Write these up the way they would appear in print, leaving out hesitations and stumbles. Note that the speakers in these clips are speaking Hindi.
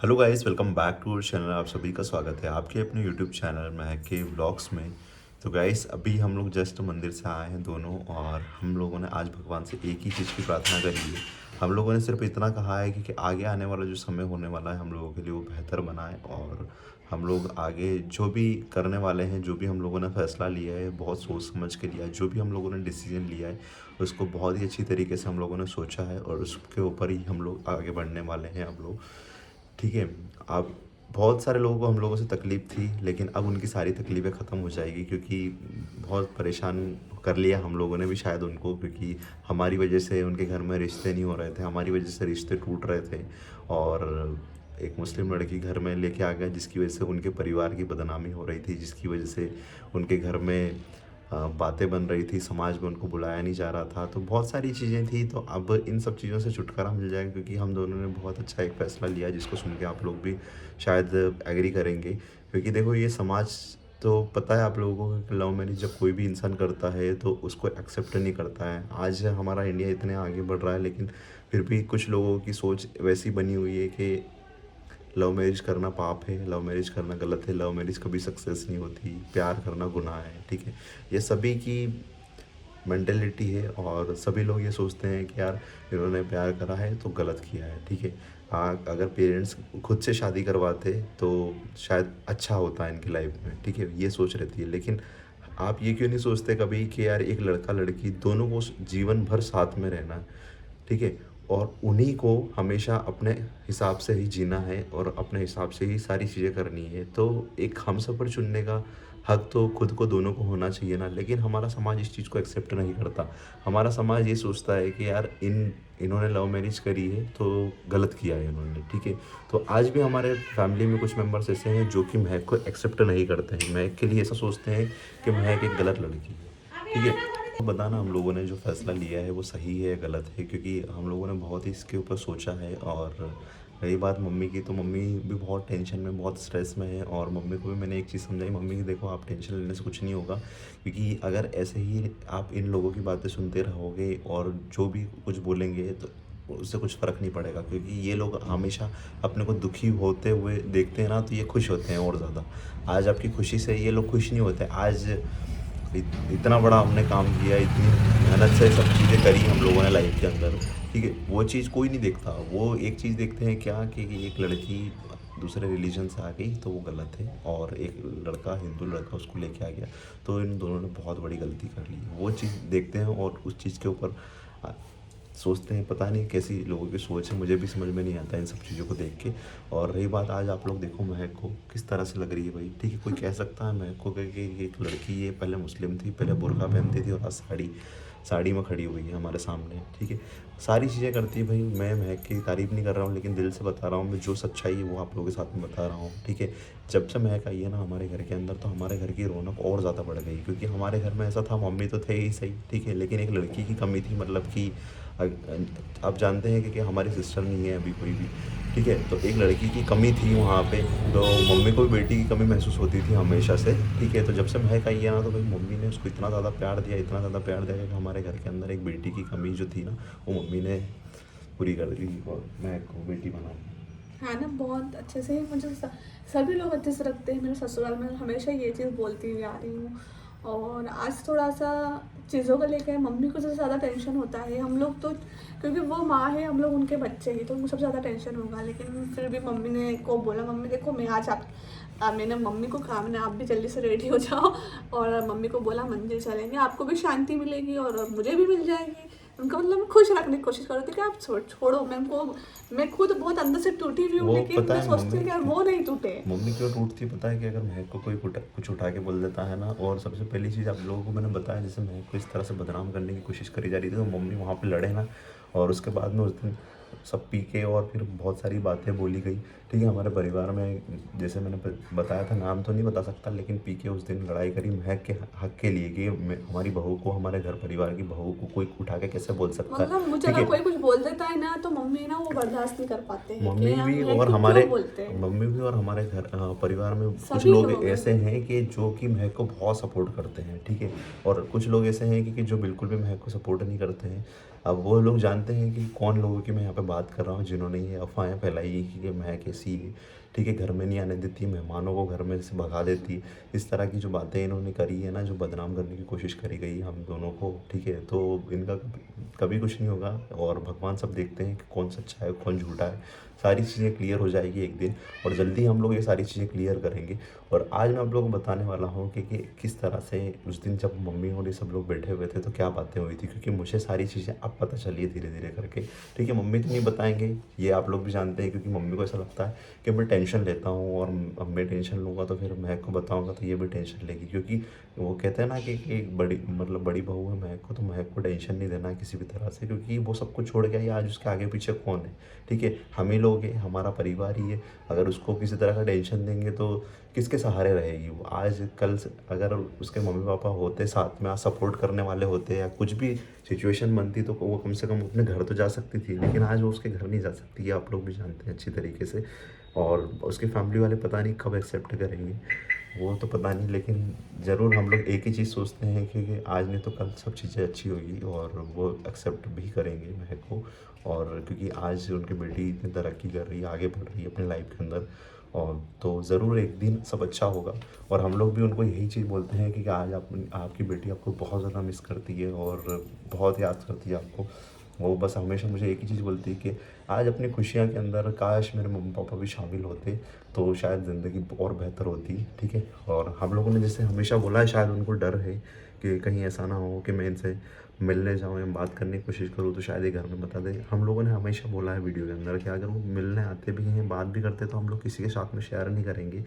Hello guys, welcome back to our channel. आप सभी का स्वागत है आपके अपने यूट्यूब चैनल महक के व्लॉग्स में। तो गाइस, अभी हम लोग जस्ट मंदिर से आए हैं दोनों, और हम लोगों ने आज भगवान से एक ही चीज़ की प्रार्थना करी है। हम लोगों ने सिर्फ इतना कहा है कि आगे आने वाला जो समय होने वाला है हम लोगों के लिए वो बेहतर बनाए, और हम लोग आगे जो भी करने वाले हैं, जो भी हम लोगों ने फैसला लिया है बहुत सोच समझ के लिया है। जो भी हम लोगों ने डिसीजन लिया है उसको बहुत ही अच्छी तरीके से हम लोगों ने सोचा है, और उसके ऊपर ही हम लोग आगे बढ़ने वाले हैं। हम लोग ठीक है। अब बहुत सारे लोगों को हम लोगों से तकलीफ़ थी, लेकिन अब उनकी सारी तकलीफ़ें ख़त्म हो जाएगी, क्योंकि बहुत परेशान कर लिया हम लोगों ने भी शायद उनको, क्योंकि हमारी वजह से उनके घर में रिश्ते नहीं हो रहे थे, हमारी वजह से रिश्ते टूट रहे थे। और एक मुस्लिम लड़की घर में लेके आ गया, जिसकी वजह से उनके परिवार की बदनामी हो रही थी, जिसकी वजह से उनके घर में बातें बन रही थी, समाज में उनको बुलाया नहीं जा रहा था। तो बहुत सारी चीज़ें थी। तो अब इन सब चीज़ों से छुटकारा मिल जाएगा, क्योंकि हम दोनों ने बहुत अच्छा एक फ़ैसला लिया, जिसको सुन के आप लोग भी शायद एग्री करेंगे। क्योंकि देखो, ये समाज तो पता है आप लोगों को कि लव मैरिज जब कोई भी इंसान करता है तो उसको एक्सेप्ट नहीं करता है। आज हमारा इंडिया इतने आगे बढ़ रहा है, लेकिन फिर भी कुछ लोगों की सोच वैसी बनी हुई है कि लव मैरिज करना पाप है, लव मैरिज करना गलत है, लव मैरिज कभी सक्सेस नहीं होती, प्यार करना गुनाह है। ठीक है, ये सभी की मेंटेलिटी है, और सभी लोग ये सोचते हैं कि यार इन्होंने प्यार करा है तो गलत किया है। ठीक है, अगर पेरेंट्स खुद से शादी करवाते तो शायद अच्छा होता है इनकी लाइफ में। ठीक है, ये सोच रहती है। लेकिन आप ये क्यों नहीं सोचते कभी कि यार एक लड़का लड़की दोनों को जीवन भर साथ में रहना है। ठीक है, और उन्हीं को हमेशा अपने हिसाब से ही जीना है, और अपने हिसाब से ही सारी चीज़ें करनी है। तो एक हमसफ़र चुनने का हक तो खुद को दोनों को होना चाहिए ना। लेकिन हमारा समाज इस चीज़ को एक्सेप्ट नहीं करता। हमारा समाज ये सोचता है कि यार इन्होंने लव मैरिज करी है तो गलत किया है इन्होंने। ठीक है, तो आज भी हमारे फैमिली में कुछ मेंबर्स ऐसे हैं जो कि महक को एक्सेप्ट नहीं करते हैं। महक के लिए ऐसा सोचते हैं कि महक एक गलत लड़की है। ठीक है, तो बताना हम लोगों ने जो फ़ैसला लिया है वो सही है या गलत है, क्योंकि हम लोगों ने बहुत ही इसके ऊपर सोचा है। और रही बात मम्मी की, तो मम्मी भी बहुत टेंशन में, बहुत स्ट्रेस में है। और मम्मी को भी मैंने एक चीज़ समझाई, मम्मी की देखो, आप टेंशन लेने से कुछ नहीं होगा, क्योंकि अगर ऐसे ही आप इन लोगों की बातें सुनते रहोगे और जो भी कुछ बोलेंगे तो उससे कुछ फ़र्क नहीं पड़ेगा। क्योंकि ये लोग हमेशा अपने को दुखी होते हुए देखते हैं ना, तो ये खुश होते हैं और ज़्यादा। आज आपकी खुशी से ये लोग खुश नहीं होते। आज इतना बड़ा हमने काम किया, इतनी मेहनत से सब चीज़ें करी हम लोगों ने लाइफ के अंदर। ठीक है, वो चीज़ कोई नहीं देखता। वो एक चीज़ देखते हैं क्या, कि एक लड़की दूसरे रिलीजन से आ गई तो वो गलत है, और एक लड़का हिंदू लड़का उसको लेके आ गया तो इन दोनों ने बहुत बड़ी गलती कर ली। वो चीज़ देखते हैं और उस चीज़ के ऊपर सोचते हैं। पता नहीं कैसी लोगों की सोच है, मुझे भी समझ में नहीं आता इन सब चीज़ों को देख के। और रही बात, आज आप लोग देखो महक को किस तरह से लग रही है भाई। ठीक है, कोई कह सकता है महक को कि एक लड़की ये पहले मुस्लिम थी, पहले बुर्का पहनती थी, और आज साड़ी साड़ी में खड़ी हुई है हमारे सामने। ठीक है, सारी चीज़ें करती है भाई। मैं महक की तारीफ़ नहीं कर रहा हूँ, लेकिन दिल से बता रहा हूँ। मैं जो सच्चाई है वो आप लोगों के साथ में बता रहा हूँ। ठीक है, जब से महक आई है ना हमारे घर के अंदर, तो हमारे घर की रौनक और ज़्यादा बढ़ गई। क्योंकि हमारे घर में ऐसा था, मम्मी तो थे ही सही, ठीक है, लेकिन एक लड़की की कमी थी। मतलब कि आप जानते हैं कि हमारी सिस्टर नहीं है अभी कोई भी। ठीक है, तो एक लड़की की कमी थी वहाँ पे, तो मम्मी को भी बेटी की कमी महसूस होती थी हमेशा से। ठीक है, तो जब से महक आई है ना, तो भाई मम्मी ने उसको इतना ज़्यादा प्यार दिया, इतना ज़्यादा प्यार दिया कि हमारे घर के अंदर एक बेटी की कमी जो थी ना, वो मम्मी ने पूरी कर दी, और महक को बेटी बना दी। हाँ ना, बहुत अच्छे से मुझे सभी लोग अच्छे से रखते हैं। मेरे ससुराल में हमेशा ये चीज़ बोलती हुई आ रही हूँ। और आज थोड़ा सा चीज़ों को लेकर मम्मी को सबसे ज़्यादा टेंशन होता है। हम लोग तो, क्योंकि वो माँ है, हम लोग उनके बच्चे ही, तो उनको सबसे ज़्यादा टेंशन होगा। लेकिन फिर भी मम्मी ने को बोला, मम्मी देखो मैं आज मैंने मम्मी को कहा, मैंने आप भी जल्दी से रेडी हो जाओ। और मम्मी को बोला मंदिर चलेंगे, आपको भी शांति मिलेगी और मुझे भी मिल जाएगी। उनका मतलब खुश रखने की कोशिश करो थी कि आप छोड़ो। मैं खुद बहुत अंदर से टूटी हुई हूँ, वो लेकिन पता मैं है सोचती हूँ कि यार वो नहीं टूटे। मम्मी क्यों टूटती है, पता है कि अगर महक को कोई कुछ उठा के बोल देता है ना, और सबसे पहली चीज़ आप लोगों को मैंने बताया, जैसे महक को इस तरह से बदनाम करने की कोशिश करी जा रही थी, तो मम्मी वहाँ पे लड़े ना। और उसके बाद में उस दिन सब पी के और फिर बहुत सारी बातें बोली गई। ठीक है, हमारे परिवार में जैसे मैंने बताया था, नाम तो नहीं बता सकता, लेकिन पी के उस दिन लड़ाई करी महक के हक के लिए, कि हमारी बहू को, हमारे घर परिवार की बहू को कोई उठा के कैसे बोल सकता है। मतलब मुझे ठीक अगर है, कोई कुछ बोल देता है ना, तो मम्मी ना वो बर्दाश्त नहीं कर पाते हैं कि मम्मी हम भी महक और को हमारे क्यों बोलते हैं। मम्मी भी और हमारे घर परिवार में कुछ सभी लोग लोग। ऐसे हैं कि जो कि महक को बहुत सपोर्ट करते हैं। ठीक है, और कुछ लोग ऐसे हैं कि जो बिल्कुल भी महक को सपोर्ट नहीं करते हैं। अब वो लोग जानते हैं कि कौन लोगों की मैं यहाँ पे बात कर रहा हूँ, जिन्होंने ये अफवाहें फैलाई है कि महक कैसी है, ठीक है, घर में नहीं आने देती, मेहमानों को घर में से भगा देती। इस तरह की जो बातें इन्होंने करी है ना, जो बदनाम करने की कोशिश करी गई है हम दोनों को, ठीक है, तो इनका कभी कुछ नहीं होगा। और भगवान सब देखते हैं कि कौन सच्चा है कौन झूठा है। सारी चीज़ें क्लियर हो जाएगी एक दिन, और जल्दी हम लोग ये सारी चीज़ें क्लियर करेंगे। और आज मैं आप लोगों को बताने वाला हूँ कि किस तरह से उस दिन जब मम्मी और ये सब लोग बैठे हुए थे तो क्या बातें हुई थी, क्योंकि मुझे सारी चीज़ें अब पता चली है धीरे धीरे करके, ठीक है। मम्मी तो नहीं बताएंगे, ये आप लोग भी जानते हैं, क्योंकि मम्मी को ऐसा लगता है कि मैं टेंशन लेता हूँ, और अब मैं टेंशन लूँगा तो फिर महक को बताऊँगा तो ये भी टेंशन लेगी, क्योंकि वो कहते हैं ना कि बड़ी मतलब बड़ी बहू है महक को, तो महक को टेंशन नहीं देना है किसी भी तरह से, क्योंकि वो सब कुछ छोड़ गया, ये आज उसके आगे पीछे कौन है, ठीक है, हम ही लोग हैं, हमारा परिवार ही है। अगर उसको किसी तरह का टेंशन देंगे तो किसके सहारे रहेगी वो। आज कल अगर उसके मम्मी पापा होते साथ में, सपोर्ट करने वाले होते, या कुछ भी सिचुएशन बनती, तो वो कम से कम अपने घर तो जा सकती थी, लेकिन आज वो उसके घर नहीं जा सकती, ये आप लोग भी जानते हैं अच्छी तरीके से। और उसके फैमिली वाले पता नहीं कब एक्सेप्ट करेंगे, वो तो पता नहीं, लेकिन ज़रूर हम लोग एक ही चीज़ सोचते हैं कि आज नहीं तो कल सब चीज़ें अच्छी होगी, और वो एक्सेप्ट भी करेंगे महक को। और क्योंकि आज उनकी बेटी इतनी तरक्की कर रही है, आगे बढ़ रही है अपने लाइफ के अंदर, और तो ज़रूर एक दिन सब अच्छा होगा। और हम लोग भी उनको यही चीज़ बोलते हैं कि आज आपकी बेटी आपको बहुत ज़्यादा मिस करती है और बहुत याद करती है आपको। वो बस हमेशा मुझे एक ही चीज़ बोलती है कि आज अपनी खुशियाँ के अंदर काश मेरे मम्मी पापा भी शामिल होते, तो शायद ज़िंदगी और बेहतर होती, ठीक है। और हम लोगों ने जैसे हमेशा बोला है, शायद उनको डर है कि कहीं ऐसा ना हो कि मैं इनसे मिलने जाऊँ या बात करने की कोशिश करूँ तो शायद ये घर में बता दे। हम लोगों ने हमेशा बोला है वीडियो के अंदर कि अगर वो मिलने आते भी हैं, बात भी करते, तो हम लोग किसी के साथ में शेयर नहीं करेंगे,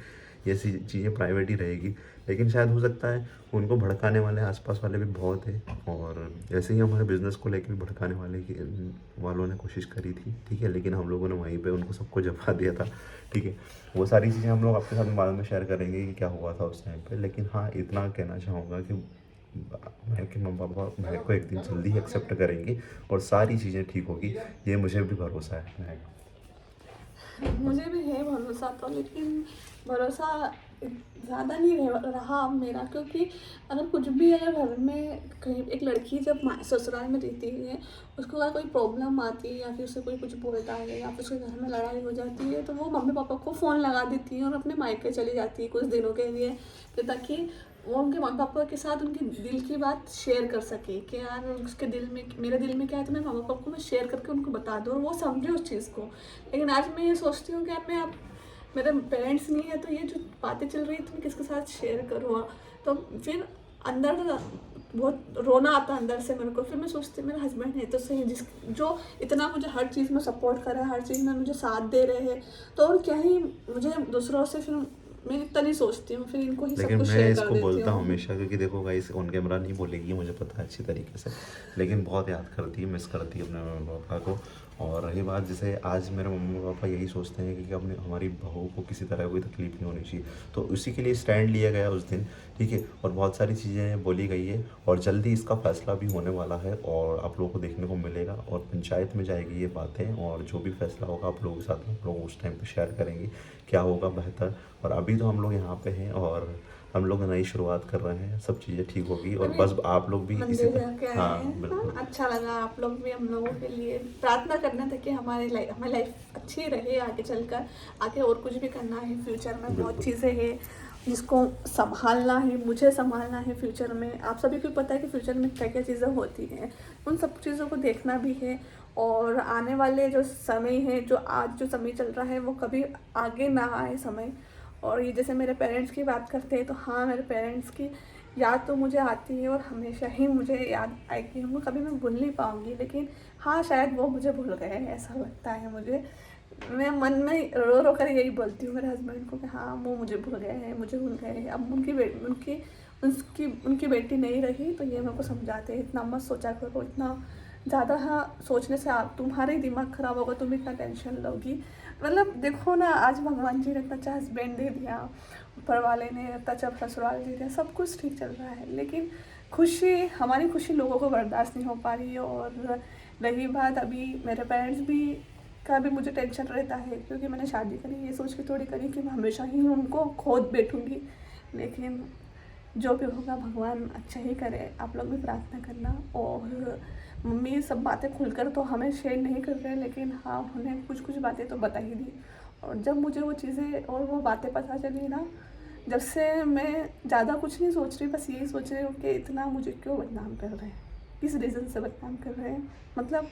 ये सी चीज़ें प्राइवेट ही रहेगी। लेकिन शायद हो सकता है उनको भड़काने वाले आसपास वाले भी बहुत हैं, और ऐसे ही हमारे बिज़नेस को लेकर भी भड़काने वालों ने कोशिश करी थी, ठीक है, लेकिन हम लोगों ने वहीं पे उनको सबको जवा दिया था, ठीक है। वो सारी चीज़ें हम लोग आपके साथ बाद में शेयर करेंगे कि क्या हुआ था उस टाइम पे। लेकिन हाँ, इतना कहना चाहूँगा कि महक के मम्मी पापा महक को एक दिन जल्दी ही एक्सेप्ट करेंगे और सारी चीज़ें ठीक होगी, ये मुझे भी भरोसा है महक। मुझे भी है भरोसा तो, लेकिन भरोसा ज़्यादा नहीं रहा अब मेरा, क्योंकि अगर कुछ भी अगर घर में कहीं एक लड़की जब ससुराल में रहती है, उसको अगर कोई प्रॉब्लम आती है या फिर उससे कोई कुछ बोलता है या फिर उसके घर में लड़ाई हो जाती है, तो वो मम्मी पापा को फ़ोन लगा देती है और अपने मायके चली जाती है कुछ दिनों के लिए, कि ताकि वो उनके मम्मी पापा के साथ उनकी दिल की बात शेयर कर सके कि यार उसके दिल में मेरे दिल में क्या है, तो मेरे मम्मी पापा को मैं शेयर करके उनको बता दूँ और वो समझे उस चीज़ को। लेकिन आज मैं ये सोचती हूँ कि यार मैं अब मेरे पेरेंट्स नहीं है, तो ये जो बातें चल रही है तो मैं किसके साथ शेयर करूँ। तो फिर अंदर बहुत रोना आता है अंदर से मेरे को। फिर मैं सोचती मेरा हस्बैंड है तो सही, जो इतना मुझे हर चीज़ में सपोर्ट कर रहा है, हर चीज़ में मुझे साथ दे रहे हैं, तो और क्या ही मुझे दूसरों से, फिर मैं इतना नहीं सोचती हूँ, फिर इनको ही सब लेकिन कुछ मैं शेयर कर इसको देती बोलता हूँ हूँ। हमेशा, क्योंकि देखो गाइस ऑन कैमरा नहीं बोलेगी, मुझे पता है अच्छी तरीके से, लेकिन बहुत याद करती है, मिस करती है अपने मम्मी पापा को। और रही बात, जैसे आज मेरे मम्मी पापा यही सोचते हैं कि अपने हमारी बहू को किसी तरह कोई तकलीफ नहीं होनी चाहिए, तो उसी के लिए स्टैंड लिया गया उस दिन, ठीक है। और बहुत सारी चीज़ें बोली गई है, और जल्दी इसका फैसला भी होने वाला है और आप लोगों को देखने को मिलेगा, और पंचायत में जाएगी ये बातें, और जो भी फैसला होगा आप लोगों के साथ आप लोग उस टाइम पे शेयर करेंगे क्या होगा बेहतर। और अभी तो हम लोग यहाँ पे हैं और हम लोग नई शुरुआत कर रहे हैं, सब चीज़ें ठीक होगी, और बस आप लोग भी इसी मंदिर तरह। जाके आए हाँ हैं, बिल्कुल। हाँ, अच्छा लगा। आप लोग भी हम लोगों के लिए प्रार्थना करना था कि हमारी लाइफ अच्छी रहे आगे चलकर। आगे और कुछ भी करना है फ्यूचर में, बहुत बिल्कुल। चीज़ें हैं जिसको संभालना है, मुझे संभालना है फ्यूचर में। आप सभी को पता है कि फ्यूचर में क्या क्या चीज़ें होती हैं, उन सब चीज़ों को देखना भी है। और आने वाले जो समय है, जो आज जो समय चल रहा है, वो कभी आगे ना आए समय। और ये जैसे मेरे पेरेंट्स की बात करते हैं, तो हाँ, मेरे पेरेंट्स की याद तो मुझे आती है और हमेशा ही मुझे याद आएगी, उनको कभी मैं भूल नहीं पाऊँगी। लेकिन हाँ, शायद वो मुझे भूल गए हैं, ऐसा लगता है मुझे। मैं मन में रो रो कर यही बोलती हूँ मेरे हस्बैंड को कि हाँ, वो मुझे भूल गए हैं, मुझे भूल गए हैं। अब उनकी बेटी नहीं रही, तो ये मेरे को समझाते हैं इतना मत सोचा करो, इतना ज़्यादा हाँ सोचने से आप तुम्हारा ही दिमाग ख़राब होगा, तुम इतना टेंशन लोगी। मतलब देखो ना, आज भगवान जी ने इतना अच्छा हस्बैंड दे दिया, ऊपर वाले ने इतना अच्छा ससुराल दे दिया, सब कुछ ठीक चल रहा है, लेकिन हमारी खुशी लोगों को बर्दाश्त नहीं हो पा रही है। और रही बात, अभी मेरे पेरेंट्स भी का भी मुझे टेंशन रहता है, क्योंकि मैंने शादी करी ये सोच के थोड़ी करी कि मैं हमेशा ही उनको खोद बैठूँगी। लेकिन जो भी होगा भगवान अच्छा ही करे, आप लोग भी प्रार्थना करना। और मम्मी सब बातें खुलकर तो हमें शेयर नहीं कर रहे, लेकिन हाँ उन्हें कुछ कुछ बातें तो बता ही दी। और जब मुझे वो चीज़ें और वो बातें पता चली ना, जब से मैं ज़्यादा कुछ नहीं सोच रही, बस यही सोच रही हूँ कि इतना मुझे क्यों बदनाम कर रहे हैं, किस रीज़न से बदनाम कर रहे हैं। मतलब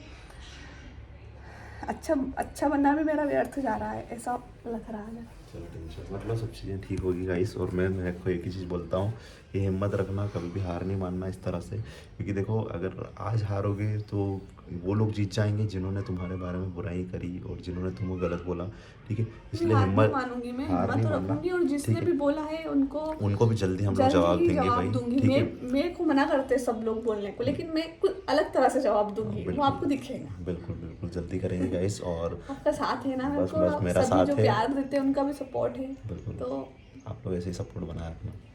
अच्छा बनना भी मेरा व्यर्थ जा रहा है, ऐसा लग रहा है। चलो टेंशन मतलब सब चीज़ें ठीक होगी गाइस। और मैं महक को एक ही चीज़ बोलता हूँ कि हिम्मत रखना, कभी भी हार नहीं मानना इस तरह से, क्योंकि देखो अगर आज हारोगे तो वो लोग जीत जाएंगे जिन्होंने तुम्हारे बारे में बुराई करी और जिन्होंने तुमको गलत बोला, ठीक है। इसलिए हार नहीं हिम्मत, मानूंगी मैं, हार हिम्मत नहीं तो मानना, रखूंगी। और जिसने ठीक भी है। बोला है उनको उनको भी जल्दी हम लोग जल्द जवाब ही देंगे जवाब भाई, दूंगी। ठीक है। मेरे को मना करते हैं सब लोग बोलने को, लेकिन मैं कुछ अलग तरह से जवाब दूंगी, वो आपको दिखेगा। बिल्कुल बिल्कुल जल्दी करेंगे गाइस। और आपका साथ है ना मेरे बस को, बस आप मेरा सभी साथ जो है, प्यार देते हैं उनका भी सपोर्ट है। बिल्कुल। तो आप लोग ऐसे ही सपोर्ट बनाए रखना।